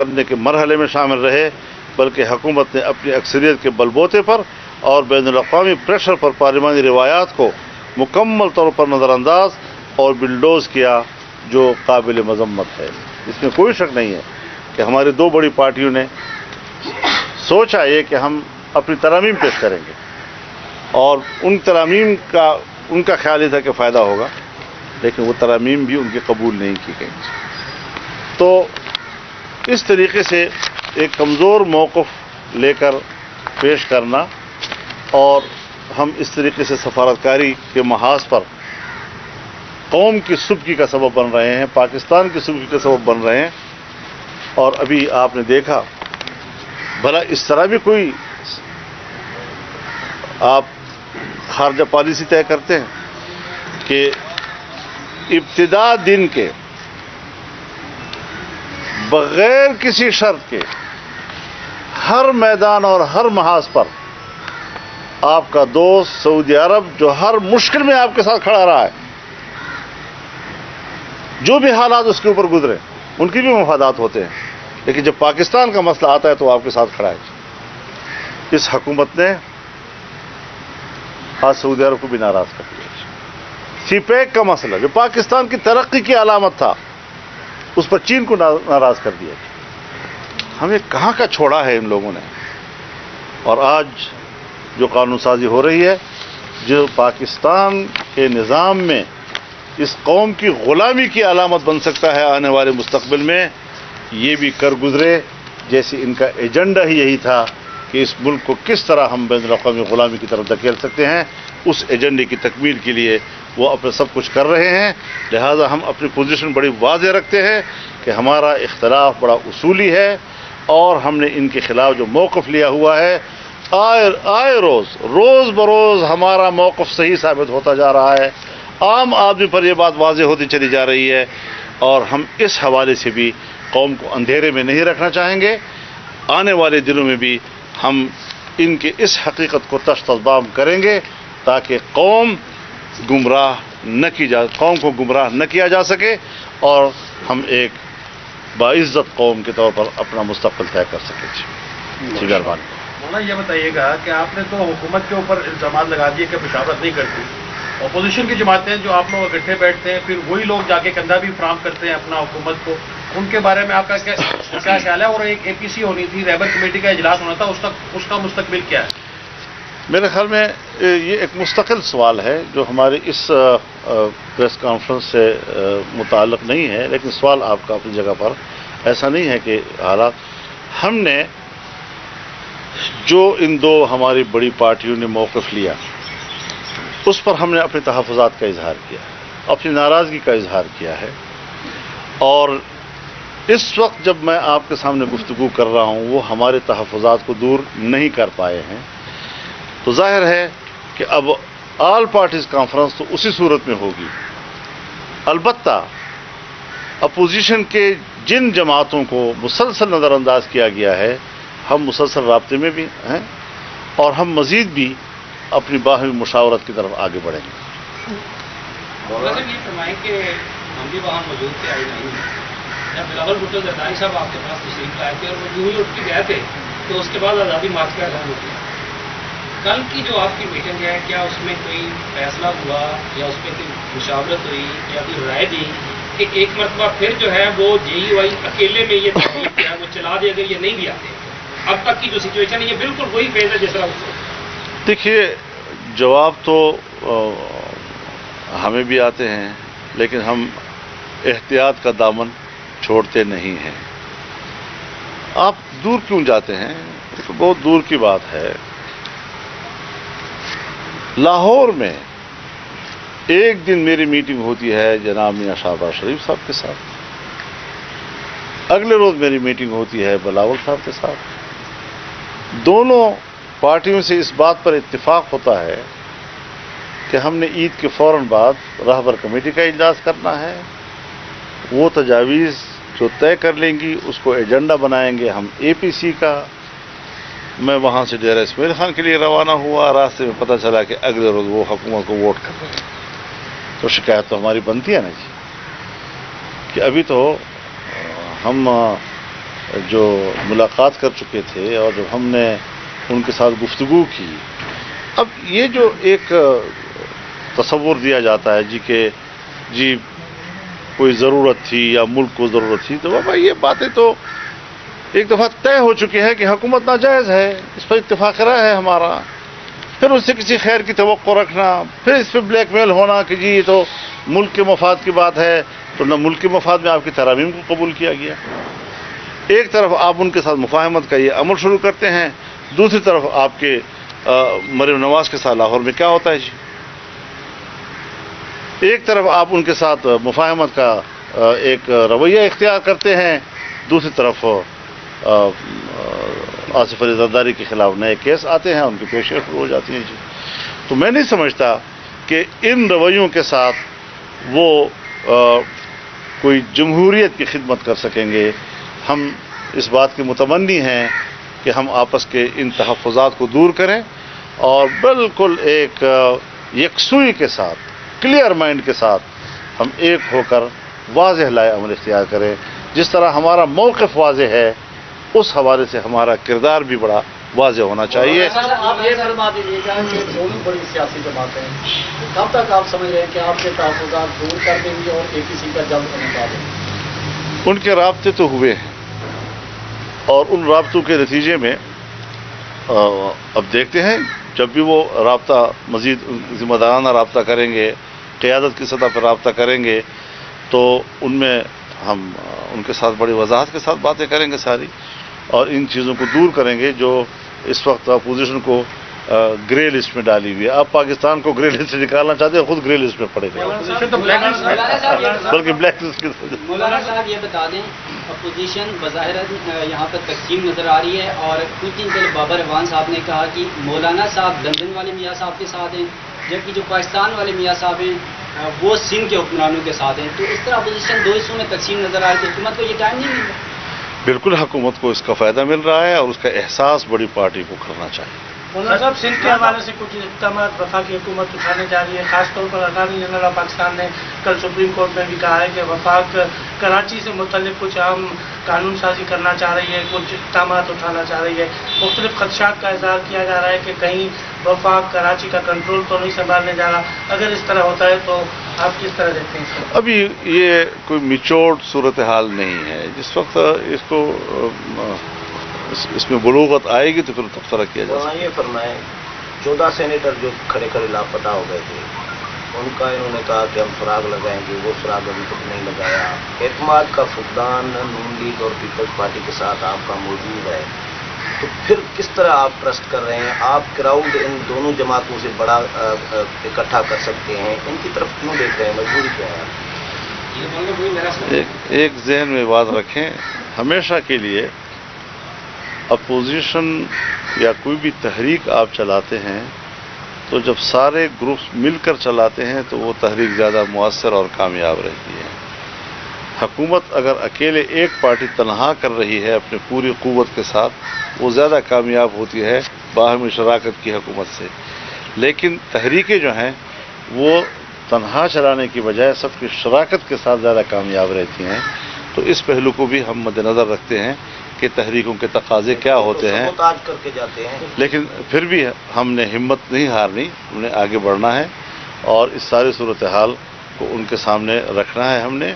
کرنے کے مرحلے میں شامل رہے، بلکہ حکومت نے اپنی اکثریت کے بل بوتے پر اور بین الاقوامی پریشر پر پارلیمانی روایات کو مکمل طور پر نظر انداز اور بلڈوز کیا، جو قابل مذمت ہے۔ اس میں کوئی شک نہیں ہے کہ ہماری دو بڑی پارٹیوں نے سوچا یہ کہ ہم اپنی ترامیم پیش کریں گے، اور ان ترامیم کا ان کا خیال یہ تھا کہ فائدہ ہوگا، لیکن وہ ترامیم بھی ان کی قبول نہیں کی گئی۔ تو اس طریقے سے ایک کمزور موقف لے کر پیش کرنا، اور ہم اس طریقے سے سفارتکاری کے محاذ پر قوم کی سبکی کا سبب بن رہے ہیں، پاکستان کی سبکی کا سبب بن رہے ہیں۔ اور ابھی آپ نے دیکھا، بھلا اس طرح بھی کوئی آپ خارجہ پالیسی طے کرتے ہیں کہ ابتدا دن کے بغیر کسی شرط کے ہر میدان اور ہر محاذ پر آپ کا دوست سعودی عرب، جو ہر مشکل میں آپ کے ساتھ کھڑا رہا ہے، جو بھی حالات اس کے اوپر گزرے، ان کی بھی مفادات ہوتے ہیں، لیکن جب پاکستان کا مسئلہ آتا ہے تو آپ کے ساتھ کھڑا ہے۔ اس حکومت نے آج سعودی عرب کو بھی ناراض کر دیا۔ سی پیک کا مسئلہ جو پاکستان کی ترقی کی علامت تھا، اس پر چین کو ناراض کر دیا۔ ہمیں کہاں کا چھوڑا ہے ان لوگوں نے؟ اور آج جو قانون سازی ہو رہی ہے، جو پاکستان کے نظام میں اس قوم کی غلامی کی علامت بن سکتا ہے آنے والے مستقبل میں، یہ بھی کر گزرے، جیسے ان کا ایجنڈا ہی یہی تھا کہ اس ملک کو کس طرح ہم بین الاقوامی غلامی کی طرف دھکیل سکتے ہیں۔ اس ایجنڈے کی تکمیل کے لیے وہ اپنے سب کچھ کر رہے ہیں۔ لہذا ہم اپنی پوزیشن بڑی واضح رکھتے ہیں کہ ہمارا اختلاف بڑا اصولی ہے، اور ہم نے ان کے خلاف جو موقف لیا ہوا ہے، آئے روز بروز ہمارا موقف صحیح ثابت ہوتا جا رہا ہے، عام آدمی پر یہ بات واضح ہوتی چلی جا رہی ہے، اور ہم اس حوالے سے بھی قوم کو اندھیرے میں نہیں رکھنا چاہیں گے۔ آنے والے دنوں میں بھی ہم ان کے اس حقیقت کو تشت بام کریں گے تاکہ قوم کو گمراہ نہ کیا جا سکے، اور ہم ایک باعزت قوم کے طور پر اپنا مستقبل طے کر سکیں۔ جی مہربانی۔ مولانا یہ بتائیے گا کہ آپ نے تو حکومت کے اوپر الزامات لگا دیے کہ مشاورت نہیں کرتی، اپوزیشن کی جماعتیں جو آپ لوگ اکٹھے بیٹھتے ہیں، پھر وہی لوگ جا کے کندھا بھی فراہم کرتے ہیں اپنا حکومت کو، ان کے بارے میں آپ کا کیا خیال ہے؟ اور ایک اے پی سی ہونی تھی، رہبر کمیٹی کا اجلاس ہونا تھا، اس کا مستقبل کیا ہے؟ میرے خیال میں یہ ایک مستقل سوال ہے جو ہمارے اس پریس کانفرنس سے متعلق نہیں ہے، لیکن سوال آپ کا اپنی جگہ پر ایسا نہیں ہے کہ حالات ہم نے جو ان دو ہماری بڑی پارٹیوں نے موقف لیا، اس پر ہم نے اپنے تحفظات کا اظہار کیا، اپنی ناراضگی کا اظہار کیا ہے، اور اس وقت جب میں آپ کے سامنے گفتگو کر رہا ہوں وہ ہمارے تحفظات کو دور نہیں کر پائے ہیں، تو ظاہر ہے کہ اب آل پارٹیز کانفرنس تو اسی صورت میں ہوگی۔ البتہ اپوزیشن کے جن جماعتوں کو مسلسل نظر انداز کیا گیا ہے، ہم مسلسل رابطے میں بھی ہیں، اور ہم مزید بھی اپنی باہمی مشاورت کی طرف آگے بڑھیں گے۔ یہ فرمائیں کہ ہم بھی وہاں موجود تھے، آئی نہیں جب بلاول بھٹو زرداری صاحب آپ کے پاس تشریف لائے تھے، اور وہ یوں ہی اٹھ کے گئے تھے تو اس کے بعد آزادی مارچ کا اعلان ہو گیا۔ کل کی جو آپ کی میٹنگ ہے، کیا اس میں کوئی فیصلہ ہوا یا اس میں کوئی مشاورت ہوئی یا کوئی رائے دی کہ ایک مرتبہ پھر جو ہے وہ JUI اکیلے میں یہ تحریک کیا وہ چلا دے اگر یہ نہیں بھی آتے؟ اب تک کی جو سچویشن ہے یہ بالکل وہی فیز ہے جس طرح اس وقت۔ دیکھیے، جواب تو ہمیں بھی آتے ہیں، لیکن ہم احتیاط کا دامن چھوڑتے نہیں ہیں۔ آپ دور کیوں جاتے ہیں؟ یہ تو بہت دور کی بات ہے۔ لاہور میں ایک دن میری میٹنگ ہوتی ہے جناب میاں شہباز شریف صاحب کے ساتھ، اگلے روز میری میٹنگ ہوتی ہے بلاول صاحب کے ساتھ۔ دونوں پارٹیوں سے اس بات پر اتفاق ہوتا ہے کہ ہم نے عید کے فوراً بعد رہبر کمیٹی کا اجلاس کرنا ہے، وہ تجاویز جو طے کر لیں گی اس کو ایجنڈا بنائیں گے ہم APC کا۔ میں وہاں سے ڈیرہ اسماعیل خان کے لیے روانہ ہوا، راستے میں پتہ چلا کہ اگلے روز وہ حکومت کو ووٹ کر رہے ہیں، تو شکایت تو ہماری بنتی ہے نا جی، کہ ابھی تو ہم جو ملاقات کر چکے تھے اور جب ہم نے ان کے ساتھ گفتگو کی، اب یہ جو ایک تصور دیا جاتا ہے کہ جی کوئی ضرورت تھی یا ملک کو ضرورت تھی، تو بابا یہ باتیں تو ایک دفعہ طے ہو چکی ہے کہ حکومت ناجائز ہے، اس پر اتفاق رائے ہے ہمارا، پھر اس سے کسی خیر کی توقع رکھنا، پھر اس پہ بلیک میل ہونا کہ جی یہ تو ملک کے مفاد کی بات ہے، تو نہ ملک کے مفاد میں آپ کی ترامیم کو قبول کیا گیا۔ ایک طرف آپ ان کے ساتھ مفاہمت کا یہ عمل شروع کرتے ہیں، دوسری طرف آپ کے مریم نواز کے ساتھ لاہور میں کیا ہوتا ہے جی؟ ایک طرف آپ ان کے ساتھ مفاہمت کا ایک رویہ اختیار کرتے ہیں، دوسری طرف آصف علی زرداری کے خلاف نئے کیس آتے ہیں، ان کی پیشیاں شروع ہو جاتی ہیں جی۔ تو میں نہیں سمجھتا کہ ان رویوں کے ساتھ وہ کوئی جمہوریت کی خدمت کر سکیں گے۔ ہم اس بات کے متمنی ہیں کہ ہم آپس کے ان تحفظات کو دور کریں اور بالکل ایک یکسوئی کے ساتھ، کلیئر مائنڈ کے ساتھ ہم ایک ہو کر واضح لائے عمل اختیار کریں۔ جس طرح ہمارا موقف واضح ہے، اس حوالے سے ہمارا کردار بھی بڑا واضح ہونا چاہیے۔ آپ یہ فرما دیجیے گا کہ دونوں بڑی سیاسی جماعتیں ہیں، کب تک آپ سمجھ رہے ہیں کہ آپ کے تحفظات دور کر دیں گے اور ایک کسی کا جلد بنا دیں گے؟ ان کے رابطے تو ہوئے ہیں اور ان رابطوں کے نتیجے میں اب دیکھتے ہیں، جب بھی وہ رابطہ مزید ذمہ دارانہ رابطہ کریں گے، قیادت کی سطح پر رابطہ کریں گے، تو ان میں ہم ان کے ساتھ بڑی وضاحت کے ساتھ باتیں کریں گے ساری، اور ان چیزوں کو دور کریں گے جو اس وقت اپوزیشن کو گرے لسٹ میں ڈالی ہوئی ہے۔ آپ پاکستان کو گرے لسٹ سے نکالنا چاہتے ہیں، خود گرے لسٹ میں پڑے گئے، بلکہ بلیک لسٹ کے۔ مولانا صاحب یہ بتا دیں، اپوزیشن بظاہر یہاں پر تقسیم نظر آ رہی ہے، اور کچھ دن پہلے بابر اعوان صاحب نے کہا کہ مولانا صاحب لندن والے میاں صاحب کے ساتھ ہیں، جبکہ جو پاکستان والے میاں صاحب ہیں وہ سندھ کے حکمرانوں کے ساتھ ہیں۔ تو اس طرح اپوزیشن دو حصوں میں تقسیم نظر آ رہی ہے، حکومت کو یہ ٹائم نہیں مل رہا؟ بالکل حکومت کو اس کا فائدہ مل رہا ہے اور اس کا احساس بڑی پارٹی کو کرنا چاہیے۔ مولانا صاحب، سندھ کے حوالے سے کچھ اقدامات وفاقی حکومت اٹھانے جا رہی ہے، خاص طور پر اٹارنی جنرل آف پاکستان نے کل سپریم کورٹ میں بھی کہا ہے کہ وفاق کراچی سے متعلق کچھ اہم قانون سازی کرنا چاہ رہی ہے، کچھ اقدامات اٹھانا چاہ رہی ہے۔ مختلف خدشات کا اظہار کیا جا رہا ہے کہ کہیں وفاق کراچی کا کنٹرول تو نہیں سنبھالنے جا رہا، اگر اس طرح ہوتا ہے تو آپ کس طرح دیکھتے ہیں اس کو؟ ابھی یہ کوئی میچورڈ صورتحال نہیں ہے، جس وقت اس کو اس میں بلوغت آئے گی تو پھر تبصرہ کیا جا سکتا ہے۔ یہ فرمائیں، 14 سینیٹر جو کھڑے کھڑے لاپتہ ہو گئے تھے، ان کا انہوں نے کہا کہ ہم سراغ لگائیں گے، وہ سراغ ابھی تک نہیں لگایا۔ اعتماد کا فقدان نون لیگ اور پیپلز پارٹی کے ساتھ آپ کا موجود ہے، تو پھر کس طرح آپ ٹرسٹ کر رہے ہیں؟ آپ کراؤڈ ان دونوں جماعتوں سے بڑا اکٹھا کر سکتے ہیں، ان کی طرف کیوں دیکھ رہے ہیں؟ مجبوری کیا ہے؟ ایک ذہن میں بات رکھیں، ہمیشہ کے لیے اپوزیشن یا کوئی بھی تحریک آپ چلاتے ہیں تو جب سارے گروپس مل کر چلاتے ہیں تو وہ تحریک زیادہ مؤثر اور کامیاب رہتی ہے۔ حکومت اگر اکیلے ایک پارٹی تنہا کر رہی ہے اپنی پوری قوت کے ساتھ، وہ زیادہ کامیاب ہوتی ہے باہمی شراکت کی حکومت سے، لیکن تحریکیں جو ہیں وہ تنہا چلانے کی بجائے سب کی شراکت کے ساتھ زیادہ کامیاب رہتی ہیں۔ تو اس پہلو کو بھی ہم مد نظر رکھتے ہیں کہ تحریکوں کے تقاضے کیا ہوتے ہیں، سبوتاژ کر کے جاتے ہیں، لیکن پھر بھی ہم نے ہمت نہیں ہارنی، ہم نے آگے بڑھنا ہے اور اس ساری صورتحال کو ان کے سامنے رکھنا ہے ہم نے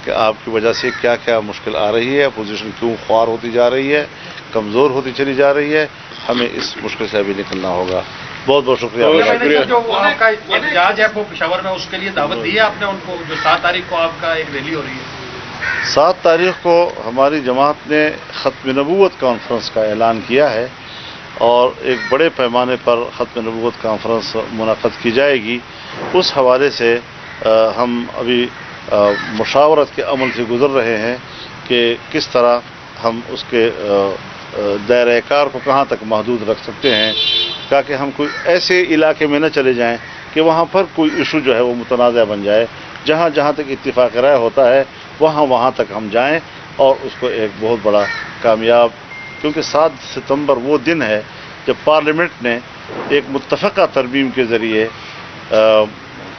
کہ آپ کی وجہ سے کیا کیا مشکل آ رہی ہے، اپوزیشن کیوں خوار ہوتی جا رہی ہے، کمزور ہوتی چلی جا رہی ہے، ہمیں اس مشکل سے ابھی نکلنا ہوگا۔ بہت بہت شکریہ۔ جو آپ کا احتجاج ہے وہ پشاور میں، اس کے لیے دعوت دی ہے آپ نے ان کو؟ جو 7 تاریخ کو آپ کا ایک ریلی ہو رہی ہے، 7 تاریخ کو ہماری جماعت نے ختم نبوت کانفرنس کا اعلان کیا ہے اور ایک بڑے پیمانے پر ختم نبوت کانفرنس منعقد کی جائے گی۔ اس حوالے سے ہم ابھی مشاورت کے عمل سے گزر رہے ہیں کہ کس طرح ہم اس کے دائرہ کار کو کہاں تک محدود رکھ سکتے ہیں، تاکہ ہم کوئی ایسے علاقے میں نہ چلے جائیں کہ وہاں پر کوئی ایشو جو ہے وہ متنازع بن جائے۔ جہاں جہاں تک اتفاق رائے ہوتا ہے وہاں تک ہم جائیں اور اس کو ایک بہت بڑا کامیاب، کیونکہ 7 ستمبر وہ دن ہے جب پارلیمنٹ نے ایک متفقہ ترمیم کے ذریعے